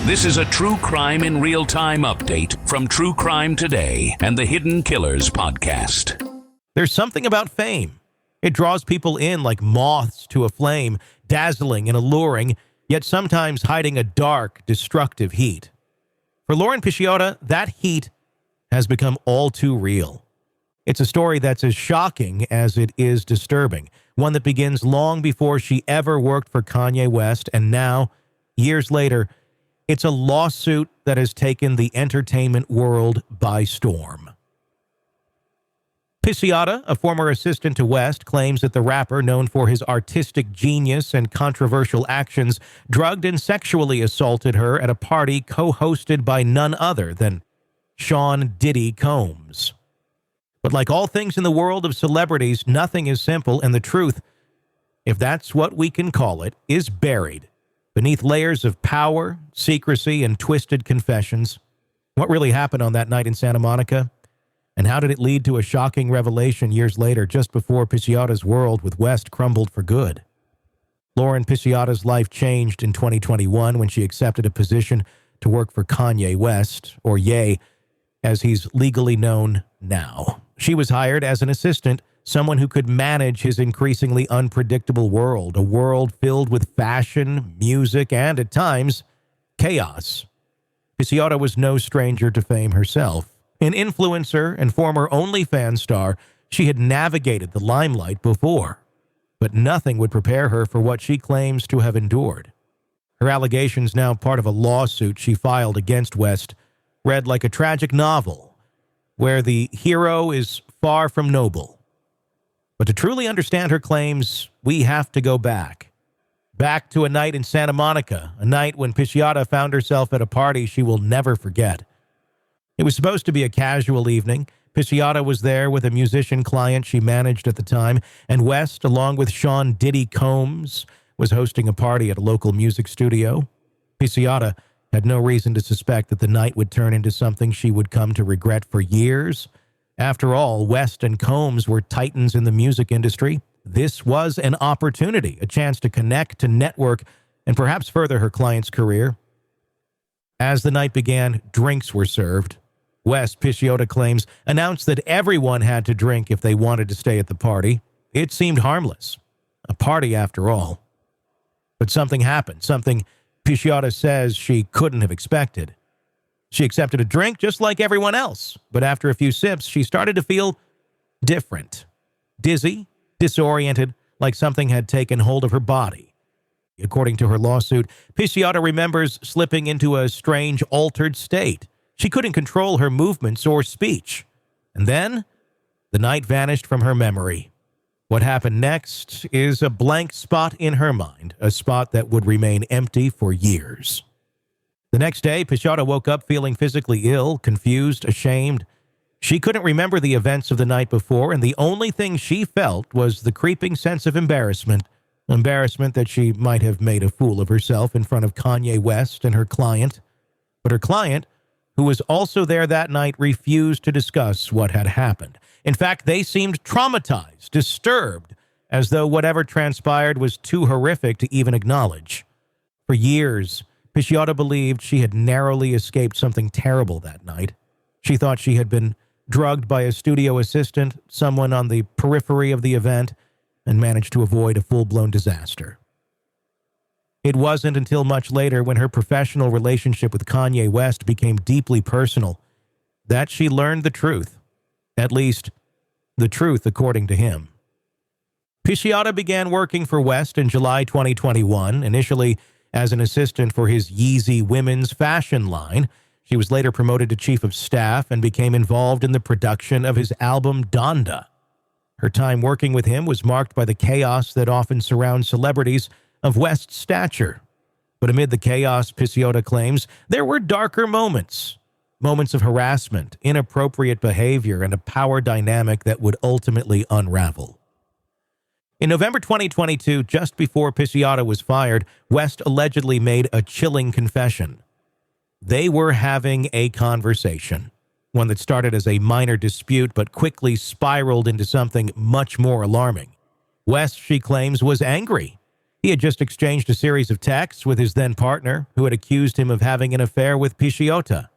This is a true crime in real time update from True Crime Today and the Hidden Killers podcast. There's something about fame. It draws people in like moths to a flame, dazzling and alluring, yet sometimes hiding a dark, destructive heat. For Lauren Pisciotta, that heat has become all too real. It's a story that's as shocking as it is disturbing, one that begins long before she ever worked for Kanye West, and now, years later, it's a lawsuit that has taken the entertainment world by storm. Pisciotta, a former assistant to West, claims that the rapper, known for his artistic genius and controversial actions, drugged and sexually assaulted her at a party co-hosted by none other than Sean Diddy Combs. But like all things in the world of celebrities, nothing is simple, and the truth, if that's what we can call it, is buried beneath layers of power, secrecy, and twisted confessions. What really happened on that night in Santa Monica? And how did it lead to a shocking revelation years later, just before Pisciotta's world with West crumbled for good? Lauren Pisciotta's life changed in 2021 when she accepted a position to work for Kanye West, or Ye, as he's legally known now. She was hired as an assistant, someone who could manage his increasingly unpredictable world, a world filled with fashion, music, and, at times, chaos. Pisciotta was no stranger to fame herself. An influencer and former OnlyFans star, she had navigated the limelight before, but nothing would prepare her for what she claims to have endured. Her allegations, now part of a lawsuit she filed against West, read like a tragic novel, where the hero is far from noble. But to truly understand her claims, we have to go back. Back to a night in Santa Monica, a night when Pisciotta found herself at a party she will never forget. It was supposed to be a casual evening. Pisciotta was there with a musician client she managed at the time, and West, along with Sean Diddy Combs, was hosting a party at a local music studio. Pisciotta had no reason to suspect that the night would turn into something she would come to regret for years. After all, West and Combs were titans in the music industry. This was an opportunity, a chance to connect, to network, and perhaps further her client's career. As the night began, drinks were served. West, Pisciotta claims, announced that everyone had to drink if they wanted to stay at the party. It seemed harmless. A party, after all. But something happened, something Pisciotta says she couldn't have expected. She accepted a drink just like everyone else, but after a few sips, she started to feel different. Dizzy, disoriented, like something had taken hold of her body. According to her lawsuit, Pisciotta remembers slipping into a strange, altered state. She couldn't control her movements or speech. And then, the night vanished from her memory. What happened next is a blank spot in her mind, a spot that would remain empty for years. The next day, Pisciotta woke up feeling physically ill, confused, ashamed. She couldn't remember the events of the night before, and the only thing she felt was the creeping sense of embarrassment. Embarrassment that she might have made a fool of herself in front of Kanye West and her client. But her client, who was also there that night, refused to discuss what had happened. In fact, they seemed traumatized, disturbed, as though whatever transpired was too horrific to even acknowledge. For years, Pisciotta believed she had narrowly escaped something terrible that night. She thought she had been drugged by a studio assistant, someone on the periphery of the event, and managed to avoid a full-blown disaster. It wasn't until much later, when her professional relationship with Kanye West became deeply personal, that she learned the truth. At least, the truth according to him. Pisciotta began working for West in July 2021, initially as an assistant for his Yeezy women's fashion line. She was later promoted to chief of staff and became involved in the production of his album Donda. Her time working with him was marked by the chaos that often surrounds celebrities of West's stature. But amid the chaos, Pisciotta claims, there were darker moments. Moments of harassment, inappropriate behavior, and a power dynamic that would ultimately unravel. In November 2022, just before Pisciotta was fired, West allegedly made a chilling confession. They were having a conversation, one that started as a minor dispute but quickly spiraled into something much more alarming. West, she claims, was angry. He had just exchanged a series of texts with his then-partner, who had accused him of having an affair with Pisciotta.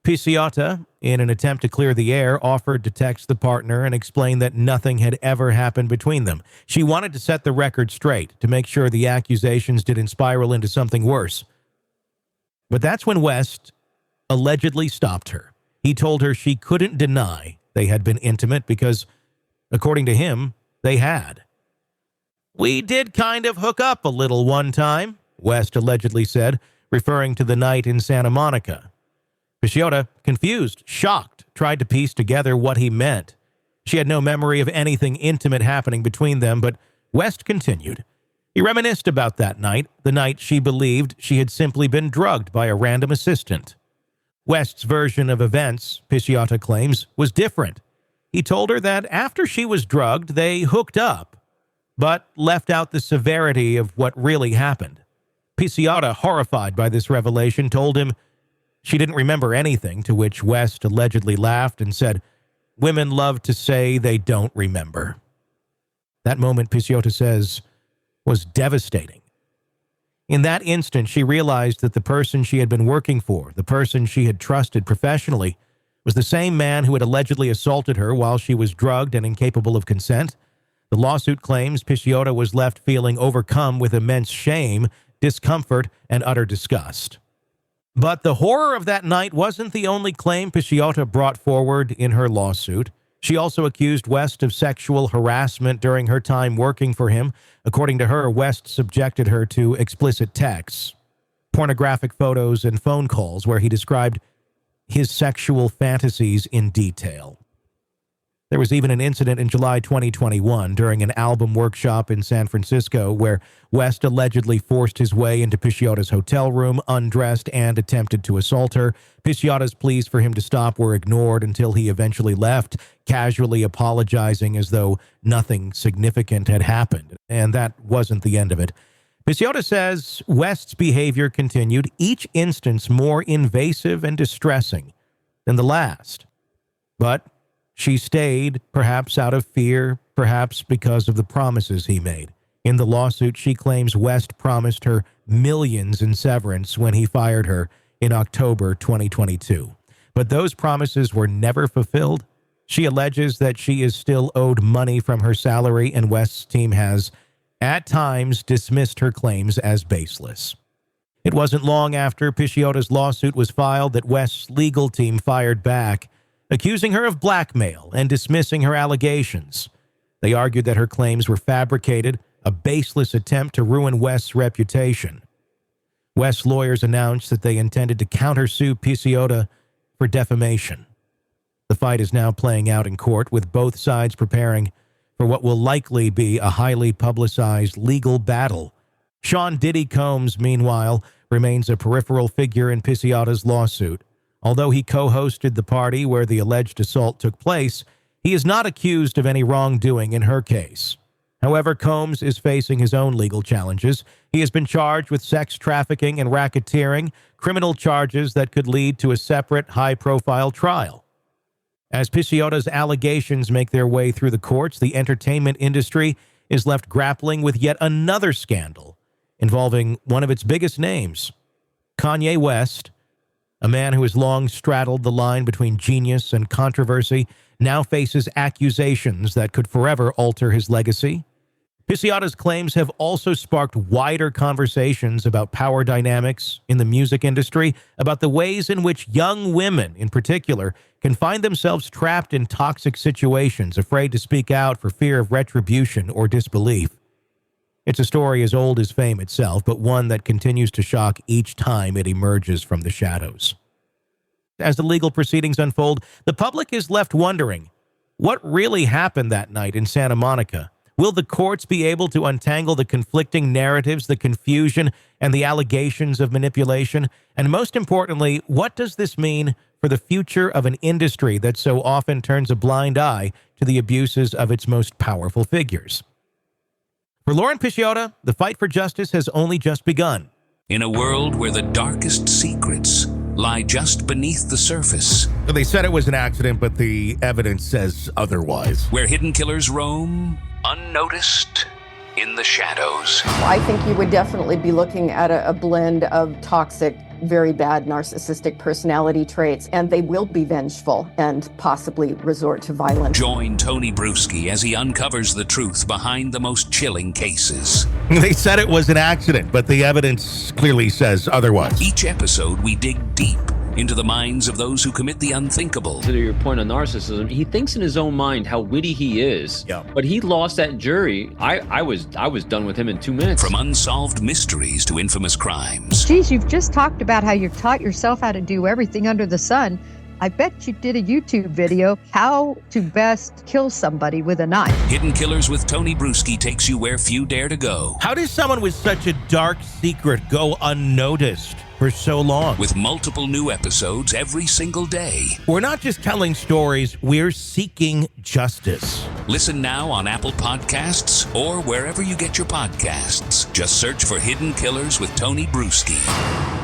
Pisciotta, in an attempt to clear the air, offered to text the partner and explain that nothing had ever happened between them. She wanted to set the record straight, to make sure the accusations didn't spiral into something worse. But that's when West allegedly stopped her. He told her she couldn't deny they had been intimate because, according to him, they had. "We did kind of hook up a little one time," West allegedly said, referring to the night in Santa Monica. Pisciotta, confused, shocked, tried to piece together what he meant. She had no memory of anything intimate happening between them, but West continued. He reminisced about that night, the night she believed she had simply been drugged by a random assistant. West's version of events, Pisciotta claims, was different. He told her that after she was drugged, they hooked up, but left out the severity of what really happened. Pisciotta, horrified by this revelation, told him she didn't remember anything, to which West allegedly laughed and said, "Women love to say they don't remember." That moment, Pisciotta says, was devastating. In that instant, she realized that the person she had been working for, the person she had trusted professionally, was the same man who had allegedly assaulted her while she was drugged and incapable of consent. The lawsuit claims Pisciotta was left feeling overcome with immense shame, discomfort, and utter disgust. But the horror of that night wasn't the only claim Pisciotta brought forward in her lawsuit. She also accused West of sexual harassment during her time working for him. According to her, West subjected her to explicit texts, pornographic photos, and phone calls where he described his sexual fantasies in detail. There was even an incident in July 2021 during an album workshop in San Francisco where West allegedly forced his way into Pisciotta's hotel room, undressed, and attempted to assault her. Pisciotta's pleas for him to stop were ignored until he eventually left, casually apologizing as though nothing significant had happened. And that wasn't the end of it. Pisciotta says West's behavior continued, each instance more invasive and distressing than the last. But she stayed, perhaps out of fear, perhaps because of the promises he made. In the lawsuit, she claims West promised her millions in severance when he fired her in October 2022. But those promises were never fulfilled. She alleges that she is still owed money from her salary, and West's team has, at times, dismissed her claims as baseless. It wasn't long after Pisciotta's lawsuit was filed that West's legal team fired back, accusing her of blackmail and dismissing her allegations. They argued that her claims were fabricated, a baseless attempt to ruin West's reputation. West's lawyers announced that they intended to countersue Pisciotta for defamation. The fight is now playing out in court, with both sides preparing for what will likely be a highly publicized legal battle. Sean Diddy Combs, meanwhile, remains a peripheral figure in Pisciotta's lawsuit. Although he co-hosted the party where the alleged assault took place, he is not accused of any wrongdoing in her case. However, Combs is facing his own legal challenges. He has been charged with sex trafficking and racketeering, criminal charges that could lead to a separate, high-profile trial. As Pisciotta's allegations make their way through the courts, the entertainment industry is left grappling with yet another scandal involving one of its biggest names, Kanye West. A man who has long straddled the line between genius and controversy now faces accusations that could forever alter his legacy. Pisciotta's claims have also sparked wider conversations about power dynamics in the music industry, about the ways in which young women, in particular, can find themselves trapped in toxic situations, afraid to speak out for fear of retribution or disbelief. It's a story as old as fame itself, but one that continues to shock each time it emerges from the shadows. As the legal proceedings unfold, the public is left wondering, what really happened that night in Santa Monica? Will the courts be able to untangle the conflicting narratives, the confusion, and the allegations of manipulation? And most importantly, what does this mean for the future of an industry that so often turns a blind eye to the abuses of its most powerful figures? For Lauren Pisciotta, the fight for justice has only just begun. In a world where the darkest secrets lie just beneath the surface, They said it was an accident, but the evidence says otherwise. where hidden killers roam unnoticed, in the shadows. I think you would definitely be looking at a blend of toxic, very bad narcissistic personality traits, and they will be vengeful and possibly resort to violence. Join Tony Bruschi as he uncovers the truth behind the most chilling cases. They said it was an accident, but the evidence clearly says otherwise. Each episode, we dig deep into the minds of those who commit the unthinkable. To your point on narcissism, he thinks in his own mind how witty he is. Yeah. But he lost that jury. I was done with him in 2 minutes. From unsolved mysteries to infamous crimes. Geez, you've just talked about how you've taught yourself how to do everything under the sun. I bet you did a YouTube video, how to best kill somebody with a knife. Hidden Killers with Tony Bruschi takes you where few dare to go. How does someone with such a dark secret go unnoticed for so long? With multiple new episodes every single day. We're not just telling stories, we're seeking justice. Listen now on Apple Podcasts or wherever you get your podcasts. Just search for Hidden Killers with Tony Bruschi.